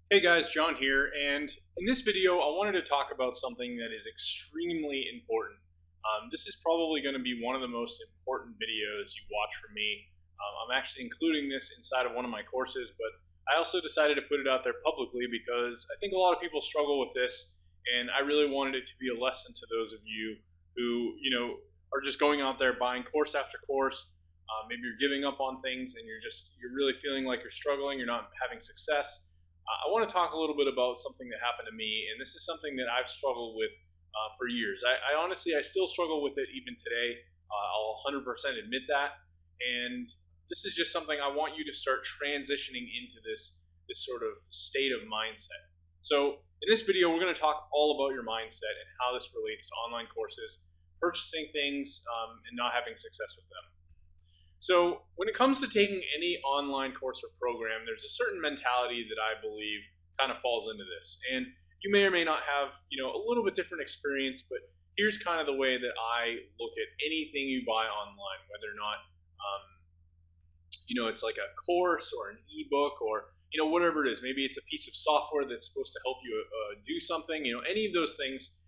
Hey guys, John here, and in this video I wanted to talk about something that is extremely important. This is probably going to be one of the most important videos you watch from me. I'm actually including this inside of one of my courses, but I also decided to put it out there publicly because I think a lot of people struggle with this, and I really wanted it to be a lesson to those of you who, are just going out there buying course after course. Maybe you're giving up on things and you're really feeling like you're struggling, you're not having success. I want to talk a little bit about something that happened to me, and this is something that I've struggled with for years. I honestly, I still struggle with it even today. I'll 100% admit that, and this is just something I want you to start transitioning into this sort of state of mindset. So in this video, we're going to talk all about your mindset and how this relates to online courses, purchasing things, and not having success with them. So when it comes to taking any online course or program, there's a certain mentality that I believe kind of falls into this. And you may or may not have, a little bit different experience, but here's kind of the way that I look at anything you buy online, whether or not, it's like a course or an ebook or, whatever it is. Maybe it's a piece of software that's supposed to help you do something, any of those things.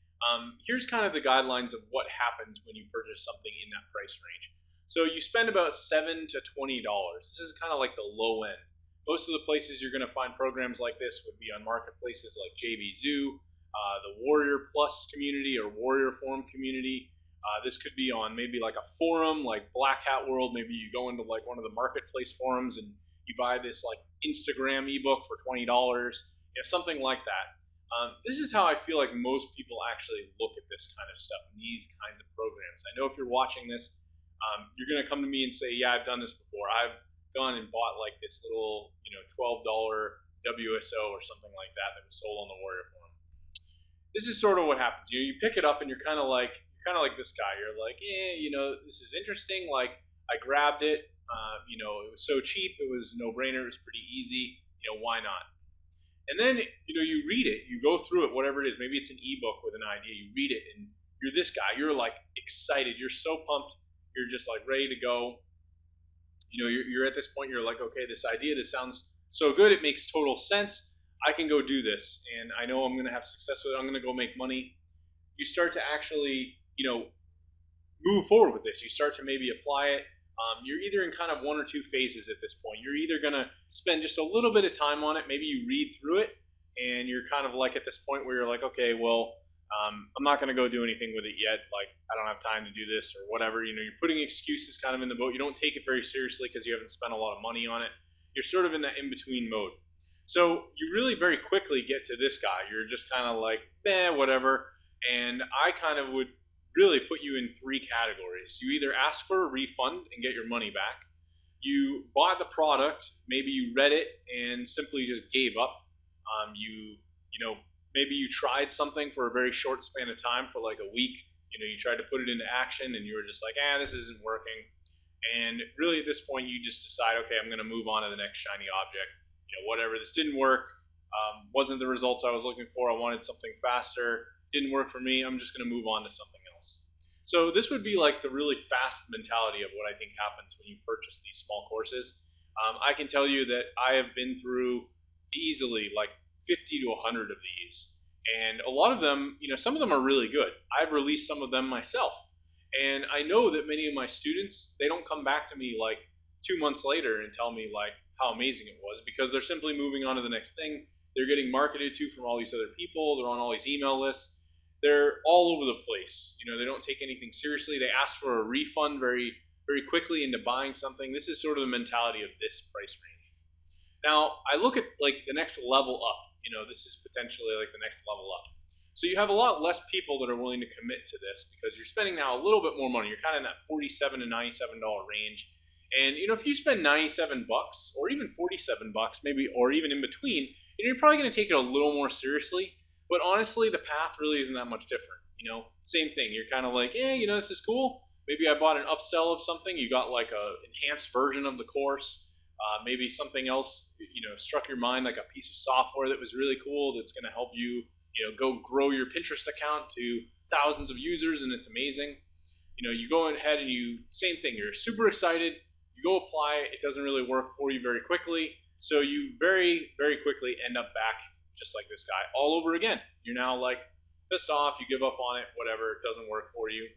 Here's kind of the guidelines of what happens when you purchase something in that price range. So you spend about $7 to $20. This is kind of like the low end. Most of the places you're going to find programs like this would be on marketplaces like JVZoo, the Warrior Plus community or Warrior Forum community. This could be on maybe like a forum like Black Hat World. Maybe you go into like one of the marketplace forums and you buy this like Instagram ebook for $20, something like that. This is how I feel like most people actually look at this kind of stuff, these kinds of programs. I know if you're watching this, you're going to come to me and say, yeah, I've done this before. I've gone and bought like this little, $12 WSO or something like that was sold on the Warrior Forum. This is sort of what happens. You pick it up and you're kind of like this guy. You're like, this is interesting. Like I grabbed it. It was so cheap. It was no brainer. It was pretty easy. Why not? And then, you read it. You go through it, whatever it is. Maybe it's an ebook with an idea. You read it and you're this guy. You're like excited. You're so pumped. You're just like ready to go. You're at this point, you're like, okay, this idea, this sounds so good. It makes total sense. I can go do this. And I know I'm going to have success with it. I'm going to go make money. You start to actually, move forward with this. You start to maybe apply it. You're either in kind of one or two phases at this point. You're either going to spend just a little bit of time on it. Maybe you read through it and you're kind of like at this point where you're like, okay, well, I'm not going to go do anything with it yet. Like, I don't have time to do this or whatever. You're putting excuses kind of in the boat. You don't take it very seriously because you haven't spent a lot of money on it. You're sort of in that in-between mode. So you really very quickly get to this guy. You're just kind of like, whatever. And I kind of would really put you in three categories. You either ask for a refund and get your money back. You bought the product. Maybe you read it and simply just gave up. Maybe you tried something for a very short span of time for like a week. You tried to put it into action and you were just like, this isn't working. And really at this point, you just decide, okay, I'm going to move on to the next shiny object. Whatever, this didn't work. Wasn't the results I was looking for. I wanted something faster. Didn't work for me. I'm just going to move on to something else. So this would be like the really fast mentality of what I think happens when you purchase these small courses. I can tell you that I have been through easily like 50 to 100 of these. And a lot of them, some of them are really good. I've released some of them myself. And I know that many of my students, they don't come back to me like 2 months later and tell me like how amazing it was because they're simply moving on to the next thing. They're getting marketed to from all these other people. They're on all these email lists. They're all over the place. They don't take anything seriously. They ask for a refund very, very quickly into buying something. This is sort of the mentality of this price range. Now, I look at like the next level up. This is potentially like the next level up. So you have a lot less people that are willing to commit to this because you're spending now a little bit more money. You're kind of in that $47 to $97 range. And, if you spend $97 or even $47 maybe, or even in between, you're probably going to take it a little more seriously. But honestly, the path really isn't that much different. Same thing. You're kind of like, this is cool. Maybe I bought an upsell of something. You got like a enhanced version of the course. Maybe something else, struck your mind, like a piece of software that was really cool that's going to help you, go grow your Pinterest account to thousands of users, and it's amazing. You go ahead and same thing, you're super excited, you go apply it, it doesn't really work for you very quickly. So you very, very quickly end up back just like this guy all over again. You're now like pissed off, you give up on it, whatever, it doesn't work for you.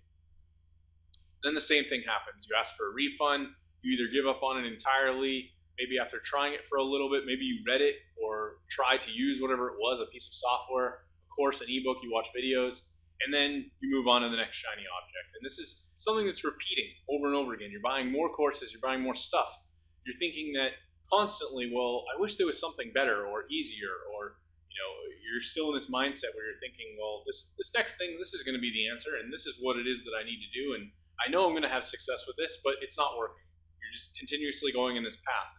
Then the same thing happens. You ask for a refund, you either give up on it entirely, maybe after trying it for a little bit, maybe you read it or tried to use whatever it was, a piece of software, a course, an ebook, you watch videos, and then you move on to the next shiny object. And this is something that's repeating over and over again. You're buying more courses, you're buying more stuff. You're thinking that constantly, well, I wish there was something better or easier, or you're still in this mindset where you're thinking, well, this next thing, this is going to be the answer, and this is what it is that I need to do, and I know I'm going to have success with this, but it's not working. You're just continuously going in this path.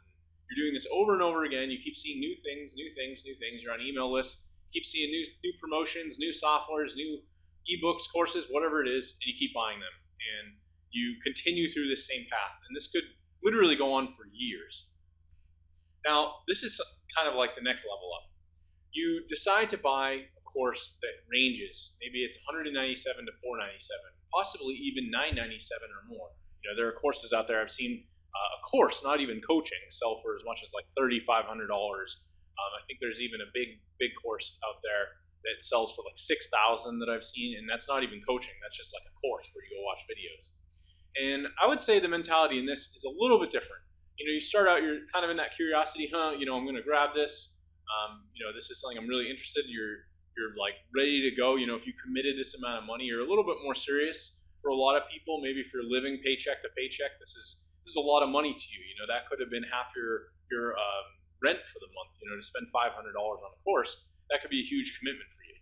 You're doing this over and over again. You keep seeing new things, new things, new things. You're on email lists. You keep seeing new promotions, new softwares, new ebooks, courses, whatever it is, and you keep buying them. And you continue through this same path. And this could literally go on for years. Now, this is kind of like the next level up. You decide to buy a course that ranges. Maybe it's $197 to $497, possibly even $997 or more. There are courses out there. I've seen a course, not even coaching, sell for as much as like $3,500. I think there's even a big course out there that sells for like $6,000 that I've seen, and that's not even coaching. That's just like a course where you go watch videos. And I would say the mentality in this is a little bit different. You start out, you're kind of in that curiosity, I'm going to grab this. This is something I'm really interested in. You're like ready to go. If you committed this amount of money, you're a little bit more serious. For a lot of people, maybe if you're living paycheck to paycheck, this is a lot of money to you. That could have been half your rent for the month. To spend $500 on a course, that could be a huge commitment for you.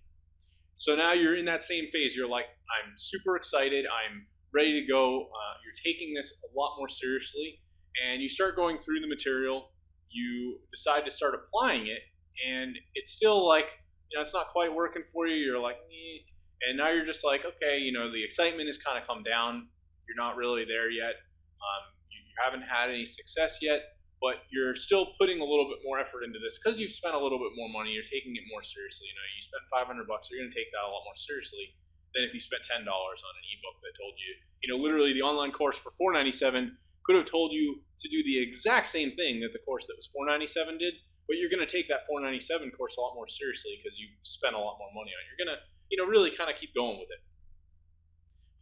So now you're in that same phase. You're like, I'm super excited. I'm ready to go. You're taking this a lot more seriously, and you start going through the material. You decide to start applying it, and it's still like, it's not quite working for you. You're like, and now you're just like, okay, the excitement has kind of come down. You're not really there yet. You haven't had any success yet, but you're still putting a little bit more effort into this because you've spent a little bit more money. You're taking it more seriously. You spent $500, you're going to take that a lot more seriously than if you spent $10 on an ebook that told you, literally the online course for $497 could have told you to do the exact same thing that the course that was $497 did, but you're going to take that $497 course a lot more seriously because you spent a lot more money on it. You're going to, really kind of keep going with it.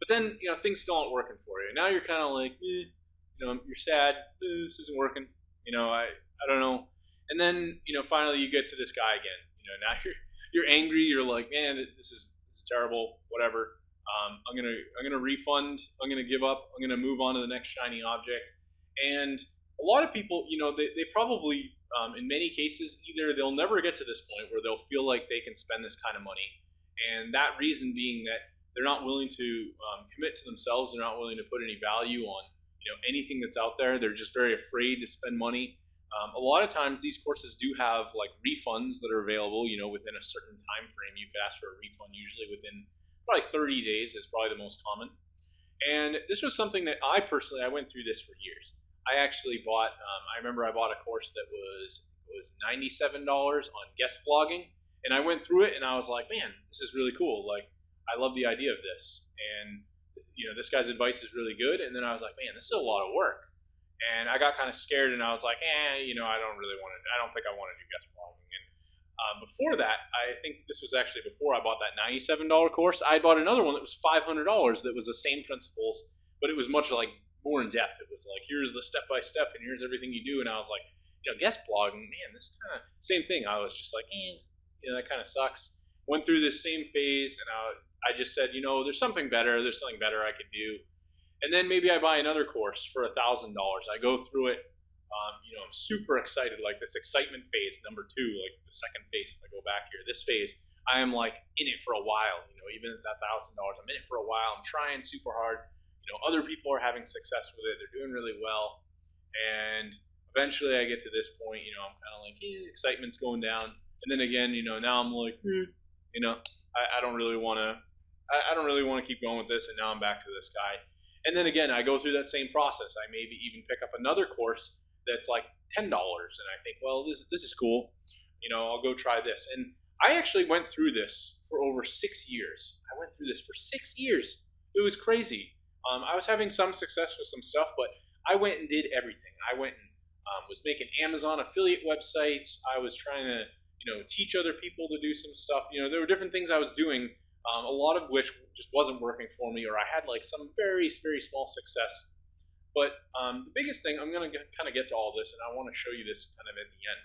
But then, things still aren't working for you. Now you're kind of like, you're sad. This isn't working. I don't know. And then, finally you get to this guy again. Now you're angry. You're like, man, this is terrible. Whatever. I'm gonna refund. I'm gonna give up. I'm gonna move on to the next shiny object. And a lot of people, they probably, in many cases, either they'll never get to this point where they'll feel like they can spend this kind of money, and that reason being that they're not willing to commit to themselves. They're not willing to put any value on anything that's out there. They're just very afraid to spend money. A lot of times these courses do have like refunds that are available, within a certain time frame. You could ask for a refund usually within probably 30 days is probably the most common. And this was something that I went through this for years. I actually bought, I remember I bought a course that was $97 on guest blogging. And I went through it and I was like, man, this is really cool. Like, I love the idea of this. And, this guy's advice is really good. And then I was like, man, this is a lot of work. And I got kind of scared and I was like, I don't think I want to do guest blogging. And before that, I think this was actually before I bought that $97 course, I bought another one that was $500 that was the same principles, but it was much like more in depth. It was like, here's the step-by-step and here's everything you do. And I was like, guest blogging, man, this kind of same thing. I was just like, that kind of sucks. Went through this same phase and I just said, there's something better. There's something better I could do. And then maybe I buy another course for $1,000. I go through it. I'm super excited, like this excitement phase, number 2, like the second phase. If I go back here, this phase, I am like in it for a while, even at that $1,000, I'm in it for a while. I'm trying super hard. Other people are having success with it. They're doing really well. And eventually I get to this point, I'm kind of like, excitement's going down. And then again, now I'm like, I don't really want to keep going with this. And now I'm back to this guy. And then again, I go through that same process. I maybe even pick up another course that's like $10, and I think, well, this is cool. I'll go try this. And I actually went through this for over 6 years. I went through this for 6 years. It was crazy. I was having some success with some stuff, but I went and did everything. I went and was making Amazon affiliate websites. I was trying to, teach other people to do some stuff. There were different things I was doing, a lot of which just wasn't working for me, or I had like some very, very small success. But the biggest thing, I'm going to kind of get to all this, and I want to show you this kind of at the end.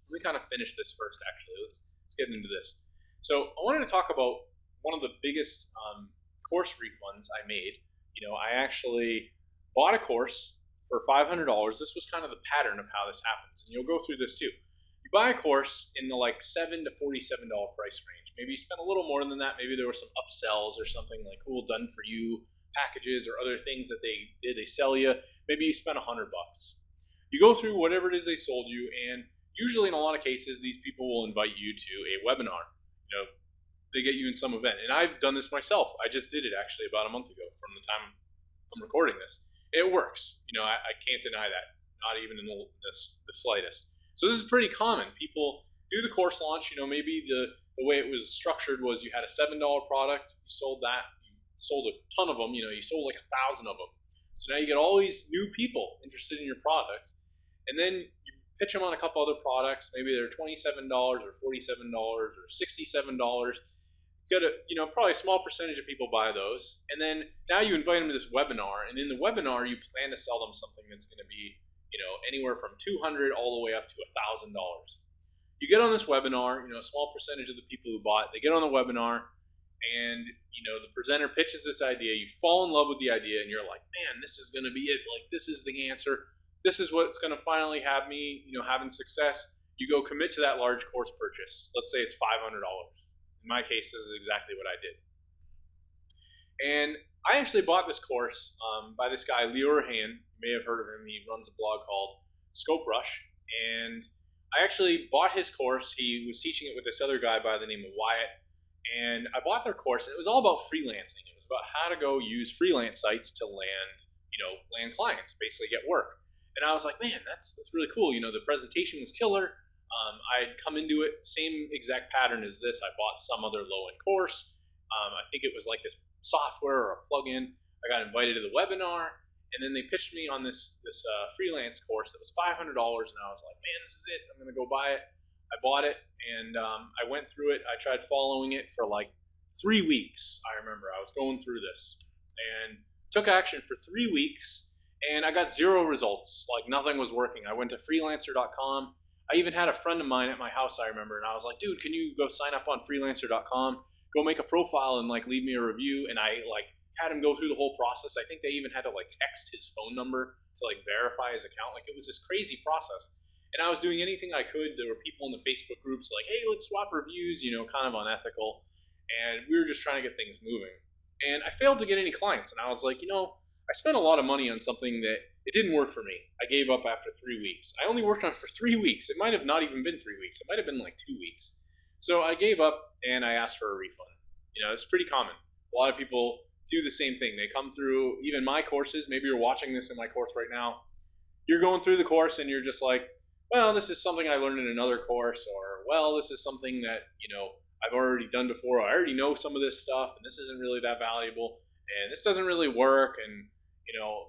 Let me kind of finish this first, actually. Let's get into this. So I wanted to talk about one of the biggest course refunds I made. I actually bought a course for $500. This was kind of the pattern of how this happens, and you'll go through this too. You buy a course in the like $7 to $47 price range. Maybe you spend a little more than that. Maybe there were some upsells or something like cool done for you packages or other things that they did. They sell you. Maybe you spent $100. You go through whatever it is they sold you, and usually in a lot of cases, these people will invite you to a webinar. They get you in some event. And I've done this myself. I just did it actually about a month ago from the time I'm recording this. It works. I can't deny that, not even in the slightest. So this is pretty common. People do the course launch. Maybe the way it was structured was you had a $7 product, you sold that, you sold a ton of them, you sold like 1,000 of them. So now you get all these new people interested in your product, and then you pitch them on a couple other products. Maybe they're $27 or $47 or $67. Get probably a small percentage of people buy those, and then now you invite them to this webinar, and in the webinar you plan to sell them something that's going to be anywhere from $200 all the way up to $1,000. You get on this webinar, a small percentage of the people who bought, they get on the webinar, and the presenter pitches this idea. You fall in love with the idea, and you're like, man, this is going to be it. Like, this is the answer. This is what's going to finally have me having success. You go commit to that large course purchase. Let's say it's $500. In my case, this is exactly what I did. And I actually bought this course by this guy, Lior. You may have heard of him. He runs a blog called Scope Rush. And I actually bought his course. He was teaching it with this other guy by the name of Wyatt. And I bought their course. And it was all about freelancing. It was about how to go use freelance sites to land clients, basically get work. And I was like, man, that's really cool. The presentation was killer. I'd come into it, same exact pattern as this. I bought some other low-end course. I think it was like this software or a plugin. I got invited to the webinar, and then they pitched me on this freelance course that was $500, and I was like, man, this is it. I'm going to go buy it. I bought it, and I went through it. I tried following it for like 3 weeks. I remember I was going through this, and took action for 3 weeks, and I got 0 results. Like, nothing was working. I went to freelancer.com. I even had a friend of mine at my house, I remember, and I was like, dude, can you go sign up on freelancer.com, go make a profile and like leave me a review? And I like had him go through the whole process. I think they even had to like text his phone number to like verify his account. Like, it was this crazy process. And I was doing anything I could. There were people in the Facebook groups like, hey, let's swap reviews, kind of unethical. And we were just trying to get things moving. And I failed to get any clients. And I was like, I spent a lot of money on something that it didn't work for me. I gave up after 3 weeks. I only worked on it for 3 weeks. It might have not even been 3 weeks. It might have been like 2 weeks. So I gave up and I asked for a refund. It's pretty common. A lot of people do the same thing. They come through even my courses. Maybe you're watching this in my course right now. You're going through the course and you're just like, well, this is something I learned in another course, or, well, this is something that, I've already done before. I already know some of this stuff, and this isn't really that valuable, and this doesn't really work, and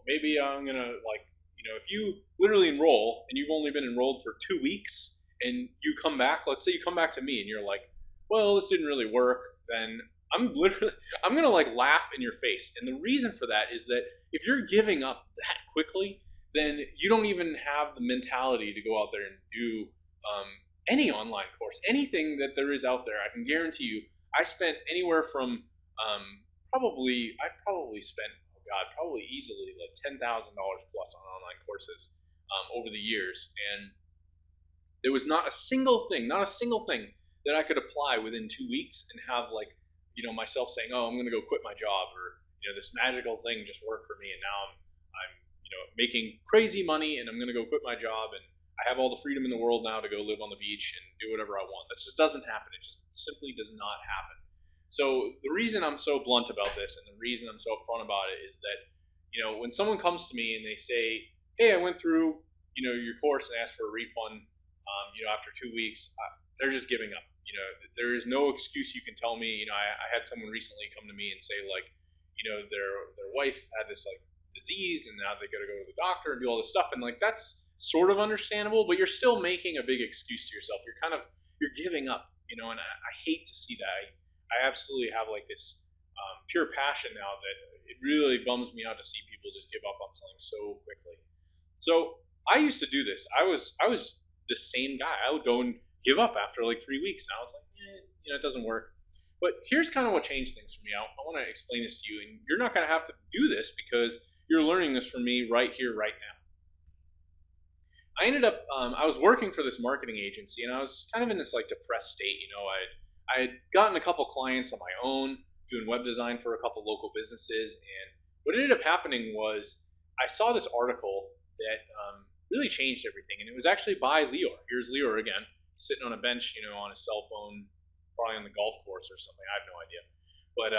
maybe I'm going to if you literally enroll and you've only been enrolled for 2 weeks and you come back, let's say you come back to me and you're like, well, this didn't really work, then I'm going to like laugh in your face. And the reason for that is that if you're giving up that quickly, then you don't even have the mentality to go out there and do any online course, anything that there is out there. I can guarantee you, I spent anywhere from I probably spent probably easily like $10,000 plus on online courses over the years. And there was not a single thing that I could apply within 2 weeks and have like, myself saying, oh, I'm going to go quit my job, or, this magical thing just worked for me. And now I'm making crazy money and I'm going to go quit my job. And I have all the freedom in the world now to go live on the beach and do whatever I want. That just doesn't happen. It just simply does not happen. So the reason I'm so blunt about this and the reason I'm so upfront about it is that, when someone comes to me and they say, hey, I went through, your course and asked for a refund, after 2 weeks, they're just giving up. There is no excuse you can tell me. I had someone recently come to me and say like, their wife had this like disease and now they got to go to the doctor and do all this stuff. And like, that's sort of understandable, but you're still making a big excuse to yourself. You're giving up, and I hate to see that. I absolutely have like this pure passion now that it really bums me out to see people just give up on something so quickly. So I used to do this. I was the same guy. I would go and give up after like 3 weeks, and I was like, it doesn't work. But here's kind of what changed things for me. I want to explain this to you, and you're not going to have to do this because you're learning this from me right here, right now. I ended up, I was working for this marketing agency, and I was kind of in this like depressed state. I had gotten a couple clients on my own, doing web design for a couple local businesses, and what ended up happening was I saw this article that really changed everything, and it was actually by Lior. Here's Lior again, sitting on a bench, on his cell phone, probably on the golf course or something. I have no idea. But,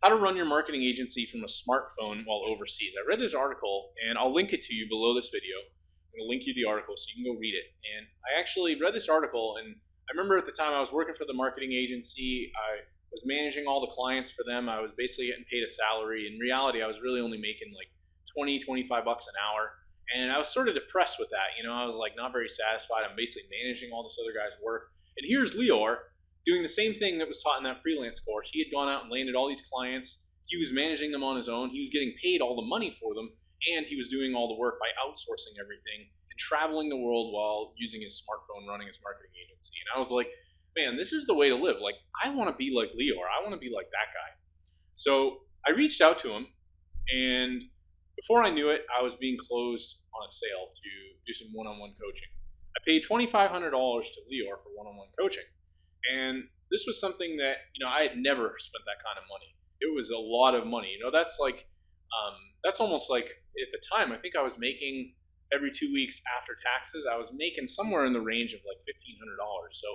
how to run your marketing agency from a smartphone while overseas. I read this article, and I'll link it to you below this video. I'm going to link you the article so you can go read it. And I actually read this article, and I remember at the time I was working for the marketing agency. I was managing all the clients for them. I was basically getting paid a salary. In reality, I was really only making like 20, 25 bucks an hour. And I was sort of depressed with that. I was like not very satisfied. I'm basically managing all this other guy's work. And here's Lior doing the same thing that was taught in that freelance course. He had gone out and landed all these clients. He was managing them on his own. He was getting paid all the money for them. And he was doing all the work by outsourcing everything and traveling the world while using his smartphone, running his marketing agency. And I was like, man, this is the way to live. Like, I want to be like Lior. I want to be like that guy. So I reached out to him, and before I knew it, I was being closed on a sale to do some one-on-one coaching. I paid $2,500 to Lior for one-on-one coaching. And this was something that, I had never spent that kind of money. It was a lot of money. That's like, that's almost like at the time, I think I was making every 2 weeks after taxes, I was making somewhere in the range of like $1,500. So,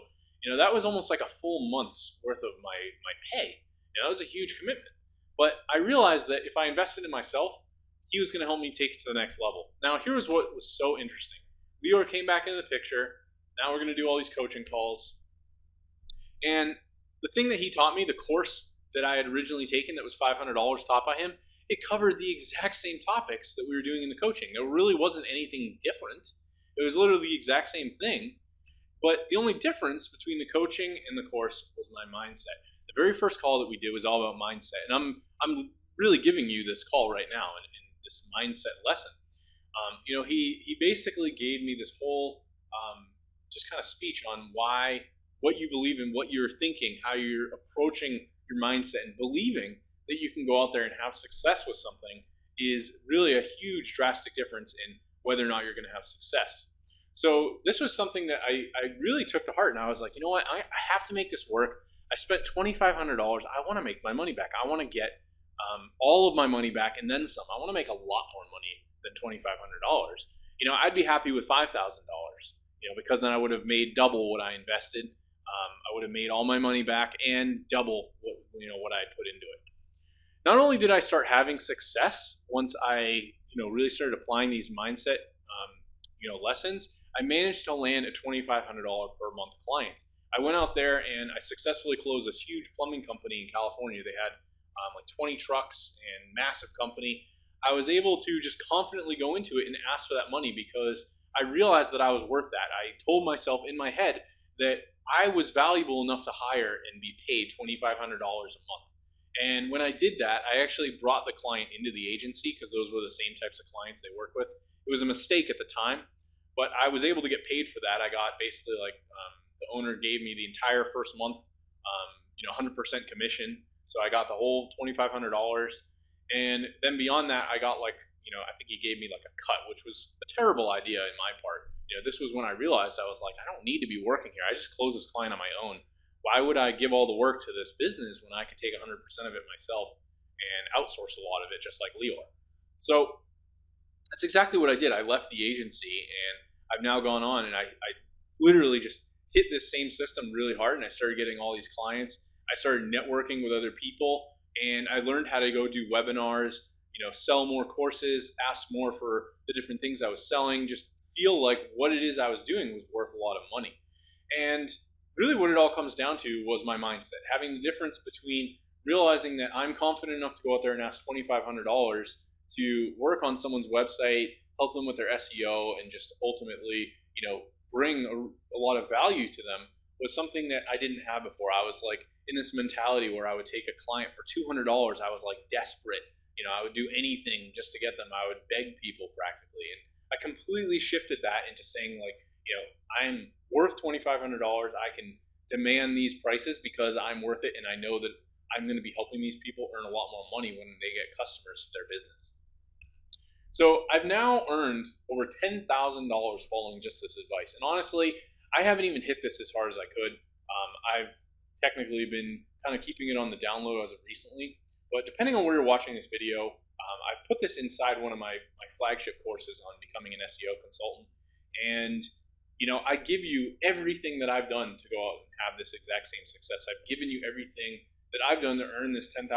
that was almost like a full month's worth of my pay. That was a huge commitment. But I realized that if I invested in myself, he was going to help me take it to the next level. Now, here's what was so interesting. Lior came back into the picture. Now we're going to do all these coaching calls. And the thing that he taught me, the course that I had originally taken that was $500 taught by him, it covered the exact same topics that we were doing in the coaching. There really wasn't anything different. It was literally the exact same thing. But the only difference between the coaching and the course was my mindset. The very first call that we did was all about mindset. And I'm really giving you this call right now in this mindset lesson. He basically gave me this whole just kind of speech on what you believe in, what you're thinking, how you're approaching your mindset, and believing that you can go out there and have success with something is really a huge drastic difference in whether or not you're going to have success. So this was something that I really took to heart, and I was like, you know what, I have to make this work. I spent $2,500. I want to make my money back. I want to get all of my money back and then some. I want to make a lot more money than $2,500. I'd be happy with $5,000, because then I would have made double what I invested. I would have made all my money back and double what I had put into it. Not only did I start having success once I really started applying these mindset lessons, I managed to land a $2,500 per month client. I went out there and I successfully closed this huge plumbing company in California. They had like 20 trucks and massive company. I was able to just confidently go into it and ask for that money because I realized that I was worth that. I told myself in my head that I was valuable enough to hire and be paid $2,500 a month. And when I did that, I actually brought the client into the agency because those were the same types of clients they work with. It was a mistake at the time, but I was able to get paid for that. I got basically the owner gave me the entire first month, 100% commission. So I got the whole $2,500. And then beyond that, I got I think he gave me like a cut, which was a terrible idea in my part. This was when I realized I was like, I don't need to be working here. I just closed this client on my own. Why would I give all the work to this business when I could take 100% of it myself and outsource a lot of it just like Lior? So that's exactly what I did. I left the agency and I've now gone on and I literally just hit this same system really hard and I started getting all these clients. I started networking with other people and I learned how to go do webinars, sell more courses, ask more for the different things I was selling, just feel like what it is I was doing was worth a lot of money. And really what it all comes down to was my mindset, having the difference between realizing that I'm confident enough to go out there and ask $2,500 to work on someone's website, help them with their SEO, and just ultimately, bring a lot of value to them, was something that I didn't have before. I was like in this mentality where I would take a client for $200. I was like desperate. I would do anything just to get them. I would beg people practically. And I completely shifted that into saying, like, I'm worth $2,500. I can demand these prices because I'm worth it. And I know that I'm going to be helping these people earn a lot more money when they get customers to their business. So I've now earned over $10,000 following just this advice. And honestly, I haven't even hit this as hard as I could. I've technically been kind of keeping it on the download as of recently. But depending on where you're watching this video, I put this inside one of my flagship courses on becoming an SEO consultant. And, I give you everything that I've done to go out and have this exact same success. I've given you everything that I've done to earn this $10,000.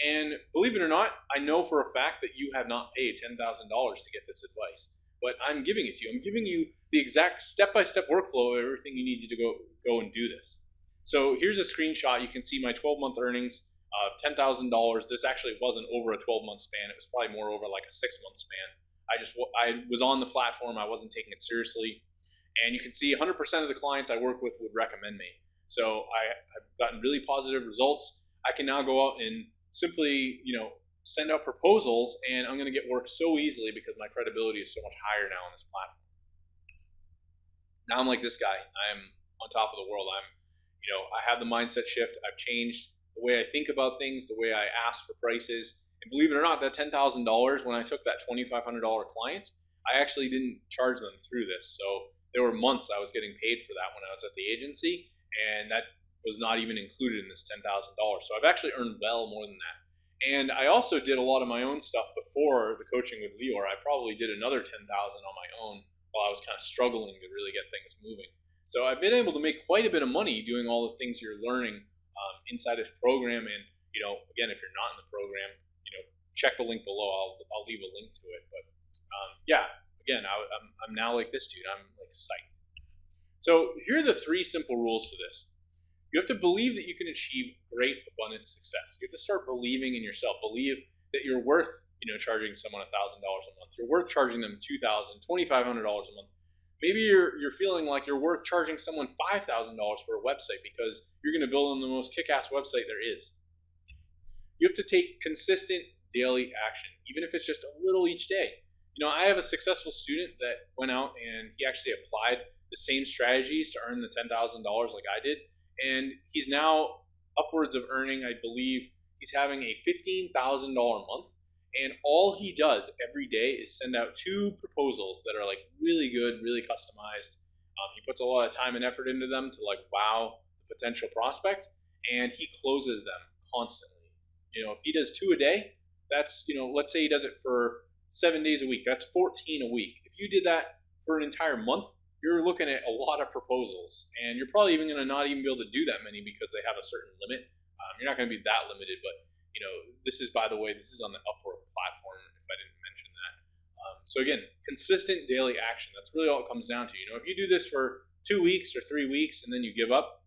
And believe it or not, I know for a fact that you have not paid $10,000 to get this advice. But I'm giving it to you. I'm giving you the exact step-by-step workflow of everything you need to go and do this. So here's a screenshot. You can see my 12-month earnings of $10,000. This actually wasn't over a 12-month span. It was probably more over like a 6-month span. I was on the platform. I wasn't taking it seriously. And you can see 100% of the clients I work with would recommend me. So I've gotten really positive results. I can now go out and simply, send out proposals, and I'm going to get work so easily because my credibility is so much higher now on this platform. Now I'm like this guy. I'm on top of the world. I have the mindset shift. I've changed the way I think about things, the way I ask for prices. And believe it or not, that $10,000, when I took that $2,500 client, I actually didn't charge them through this. So there were months I was getting paid for that when I was at the agency, and that was not even included in this $10,000. So I've actually earned well more than that. And I also did a lot of my own stuff before the coaching with Lior. I probably did another $10,000 on my own while I was kind of struggling to really get things moving. So I've been able to make quite a bit of money doing all the things you're learning inside this program. And, again, if you're not in the program, check the link below. I'll leave a link to it. But again, I'm now like this dude. I'm like psyched. So here are the 3 simple rules to this. You have to believe that you can achieve great abundant success. You have to start believing in yourself. Believe that you're worth, charging someone $1,000 a month. You're worth charging them $2,000, $2,500 a month. Maybe you're feeling like you're worth charging someone $5,000 for a website because you're going to build them the most kick-ass website there is. You have to take consistent daily action, even if it's just a little each day. I have a successful student that went out and he actually applied the same strategies to earn the $10,000 like I did. And he's now upwards of earning, I believe, he's having a $15,000 a month. And all he does every day is send out 2 proposals that are like really good, really customized. He puts a lot of time and effort into them to like wow the potential prospect, and he closes them constantly. If he does 2 a day, that's, let's say he does it for 7 days a week. That's 14 a week. If you did that for an entire month, you're looking at a lot of proposals, and you're probably even going to not even be able to do that many because they have a certain limit. You're not going to be that limited, but this is, by the way, this is on the Upwork platform, if I didn't mention that. So again, consistent daily action. That's really all it comes down to. If you do this for 2 weeks or 3 weeks and then you give up,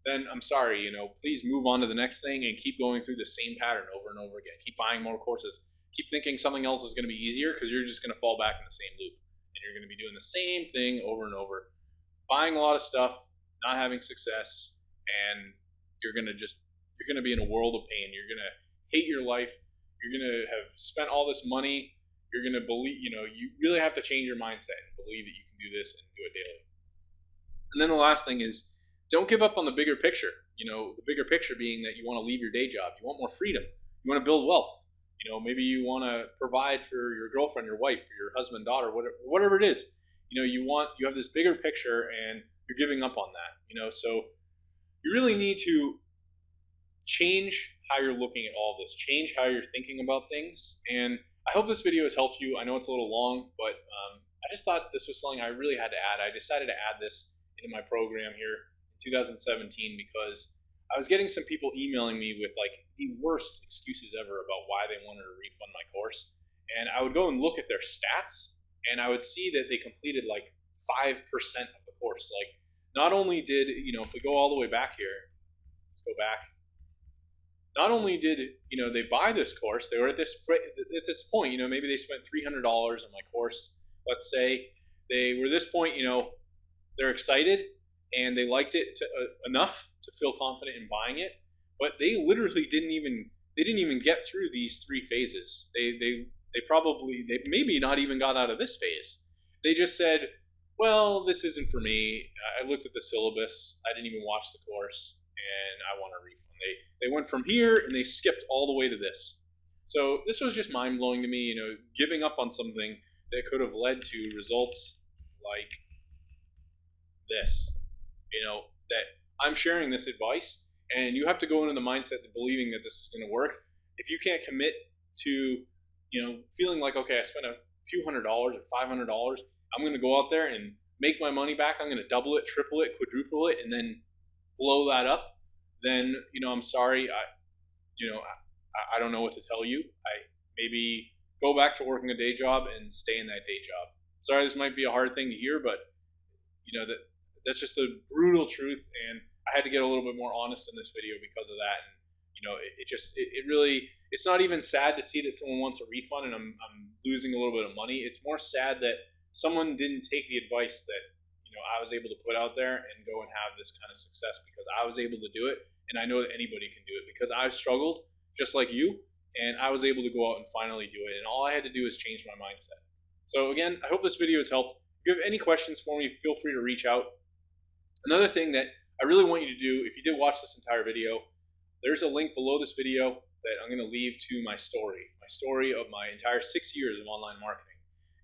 then I'm sorry, please move on to the next thing and keep going through the same pattern over and over again. Keep buying more courses. Keep thinking something else is going to be easier because you're just going to fall back in the same loop. And you're going to be doing the same thing over and over, buying a lot of stuff, not having success, and you're going to be in a world of pain. You're going to hate your life. You're going to have spent all this money. You're going to believe, you really have to change your mindset and believe that you can do this and do it daily. And then the last thing is, don't give up on the bigger picture. The bigger picture being that you want to leave your day job. You want more freedom. You want to build wealth. Maybe you want to provide for your girlfriend, your wife, for your husband, daughter, whatever it is. You have this bigger picture and you're giving up on that. So you really need to change how you're looking at all this, change how you're thinking about things. And I hope this video has helped you. I know it's a little long, but I just thought this was something I really had to add. I decided to add this into my program here in 2017 because I was getting some people emailing me with like the worst excuses ever about why they wanted to refund my course. And I would go and look at their stats and I would see that they completed like 5% of the course. Like not only did, if we go all the way back here, let's go back. not only did they buy this course, they were at this point. Maybe they spent $300 on my course. Let's say they were at this point. They're excited and they liked it enough to feel confident in buying it, but they literally didn't even get through these 3 phases. They maybe not even got out of this phase. They just said, well, this isn't for me. I looked at the syllabus. I didn't even watch the course, and I want a refund. They went from here and they skipped all the way to this. So this was just mind blowing to me. Giving up on something that could have led to results like this. That I'm sharing this advice, and you have to go into the mindset of believing that this is going to work. If you can't commit to, feeling like, okay, I spent a few $100s or $500, I'm going to go out there and make my money back. I'm going to double it, triple it, quadruple it, and then blow that up. Then, I'm sorry. I don't know what to tell you. I maybe go back to working a day job and stay in that day job. Sorry, this might be a hard thing to hear, but that's just the brutal truth. And I had to get a little bit more honest in this video because of that. And it's not even sad to see that someone wants a refund and I'm losing a little bit of money. It's more sad that someone didn't take the advice that I was able to put out there and go and have this kind of success, because I was able to do it, and I know that anybody can do it because I've struggled just like you, and I was able to go out and finally do it. And all I had to do is change my mindset. So again, I hope this video has helped. If you have any questions for me, feel free to reach out. Another thing that I really want you to do, if you did watch this entire video, there's a link below this video that I'm going to leave to my story of my entire 6 years of online marketing.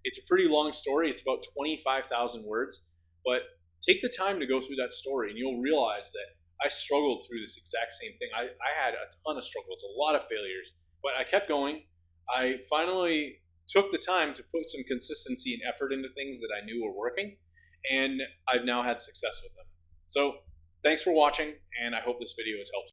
It's a pretty long story. It's about 25,000 words, but take the time to go through that story and you'll realize that I struggled through this exact same thing. I had a ton of struggles, a lot of failures, but I kept going. I finally took the time to put some consistency and effort into things that I knew were working, and I've now had success with them. So thanks for watching, and I hope this video has helped.